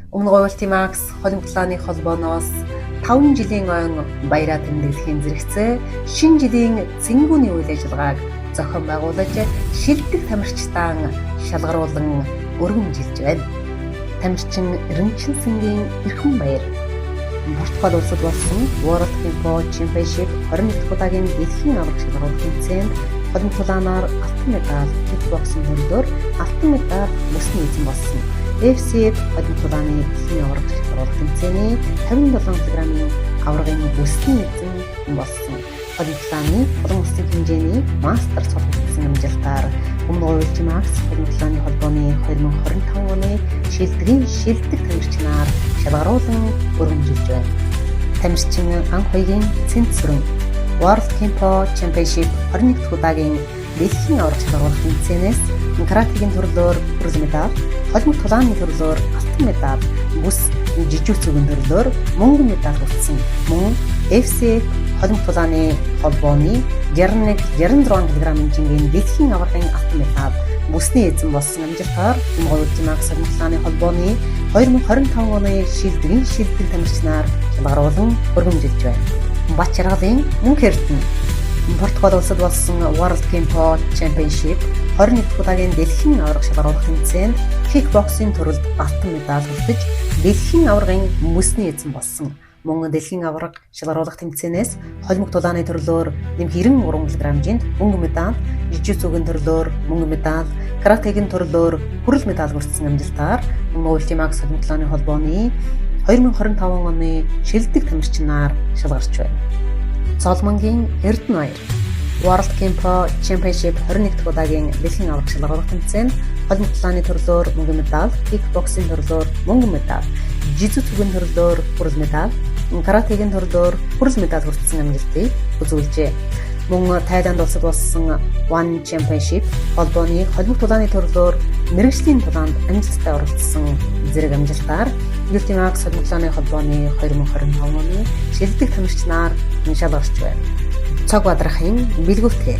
Өмнө Ультимакс холимтлааны холбооноос 5 жилийн ойн баяраа тэмдэглэхийн зэрэгцээ шинэ жилийн цэнгүүний үйл ажиллагааг зохион байгуулж шилдэг тамирчдаа шалгаруулан өргөмжилж байна. Тамирчин Эренчин Сэнгийн эрхэм баяр. Португал улсад болсон World Tempo Championship 21 удаагийн дэлхийн аварга шалгаруулах тэмцээнд холимтлаанаар алтан медаль, кикбоксинг хөлөөр алтан медаль мөсний эзэн болсон. FC холимтлааны дэлхийн аварга шалгаруулах тэмцээний 57 кг-ийн аваргын мөсний эзэн болсон. Холимтлааны олон улсын хэмжээний мастер цолгосон амжилтаар Өмнө Ультимакс холимтлааны холбооны 2025 оны шилдэг тамирчнаар шалгаруулан өргөмжилж байна. Тамирчин анх хоёрын цэнцэрэн World Tempo Championship 21 удаагийн дэлхийн аварга шалгаруулах тэмцээнээс каратегийн төрлөөр бронз медаль, холимтлааны төрлөөр алтан медаль, бүс жижигцүгэн төрлөөр мөнгөн медаль хүртсэн. Мөн FC холимтлааны холбооны 66 кг-ийн жингийн дэлхийн аваргын алтан медаль бүсний эзэн болсон амжилтаар Өмнө Ультимакс холимтлааны холбооны 2025 оны шилдэг тамирчнаар шалгаруулан өргөмжилж байна. Бач жаргалын мөнх эрдэнэ Португал улсад болсон World Tempo Championship 21 удаагийн дэлхийн аварга шалгаруулах тэмцээнд кикбоксинг төрөлд алтан медаль хүртэж дэлхийн аваргын мөсний эзэн болсон. Мөн дэлхийн аварга шалгаруулах тэмцээнээс холимтлааны төрлөөр 93 кг-ийн мөнгөн медаль, жижигцүгэн төрлөөр мөнгөн медаль, каратегийн төрлөөр хүрэл медаль хүртсэн амжилтаар Өмнө Ультимакс холимтлааны холбооны 2025 оны шилдэг тамирчнаар шалгарч байна. Цолмонгийн Эрдэнэ баяр. World Tempo Championship 21 удаагийн дэлхийн аварга шалгаруулах тэмцээнд холимтлааны төрлөөр мөнгөн медаль, кикбоксинг төрлөөр мөнгөн медаль, жижигцүгэн төрлөөр бронз медаль, каратегийн төрлөөр бронз медаль хүртсэн амжилтыг үзүүлжээ. Мөн Тайланд улсад болсон One Championship холбооны холимтлааны төрлөөр мэргэжлийн тулаанд амжилттай оролцсон зэрэг амжилтаар Ультимакс холимтлааны холбооны 2025 оны шилдэг тамирчнаар шалгарч байна. Цаг бадрахын бэлгүүртээ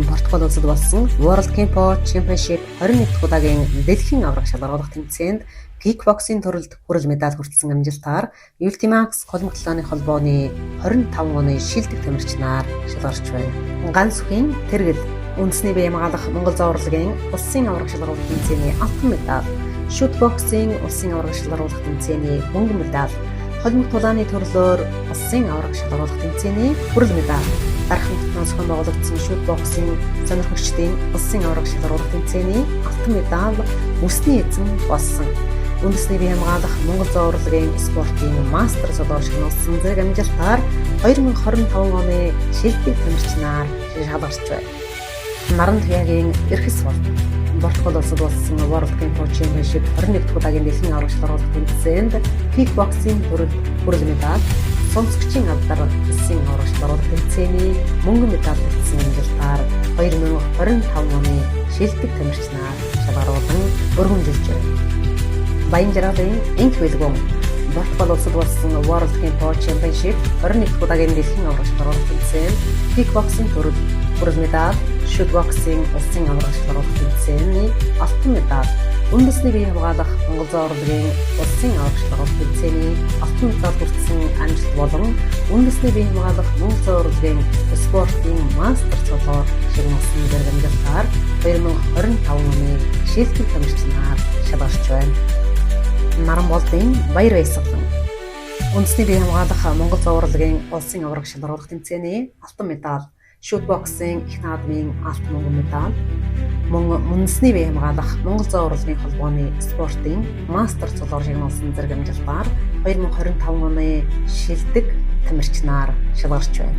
Португал улсад болсон World Tempo Championship 21 удаагийн дэлхийн аварга шалгаруулах тэмцээнд кикбоксинг төрөлд хүрэл медаль хүртсэн амжилтаар Ультимакс холимтлааны холбооны 25 оны шилдэг тамирчнаар шалгарч байна. Ганц үхийн тэргэл үндэсний бие хамгаалах Монгол зовлогийн улсын аварга шалгаруулах тэмцээний алтан медаль, шүтбоксинг улсын аварга шалгаруулах тэмцээний мөнгөн медаль, холимтлааны төрлөөр улсын аварга шалгаруулах тэмцээний хүрэл медаль, дархан зохион байгуулагдсан шүтбоксинг сонирхогчдын улсын аварга шалгаруулах тэмцээний алтан медаль мөсний эзэн болсон. Үндэсний бие хамгаалах Монгол зовлогийн спортын мастер цолгоор шагнуулсан зэрэг амжилтаар 2025 оны шилдэг тамирчнаар шалгарч байна. Наран туяагийн эрхэс бол Португал улсад болсон World Tempo Championship 21 удаагийн дэлхийн аварга шалгаруулах тэмцээнд кикбоксинг төрөлд бронз медаль, сонсогчийн алдар улсын аварга шалгаруулах тэмцээний мөнгөн медаль хүртсэн амжилтаар 2025 оны шилдэг тамирчнаар шалгаруулан өргөмжилж байна. Баян жаргалын энх бэлгүүн Португал улсад болсон World Tempo Championship 21 удаагийн дэлхийн аварга шалгаруулах тэмцээнд кикбоксинг төрөлд бронз медаль, шүтбоксинг улсын аварга шалгаруулах тэмцээний алтан медаль, үндэсний бие хамгаалах Монгол зовлогийн улсын аварга шалгаруулах тэмцээний алтан медаль хүртсэн амжилт болон үндэсний бие хамгаалах Монгол зовлогийн спортын мастер цолгоор шагнуулсан зэрэг амжилтаар 2025 оны шилдэг тамирчнаар шалгарч байна. Наран болдын баяр баясгалан үндэсний бие хамгаалах Монгол зовлогийн улсын аварга шалгаруулах тэмцээний алтан медаль, шүтбоксинг их наадмын алтан мөнгөн медаль, мөн үндэсний бие хамгаалах Монгол зовлогийн холбооны спортын мастер цолгоор шагнуулсан зэрэг амжилтаар 2025 оны шилдэг тамирчнаар шалгарч байна.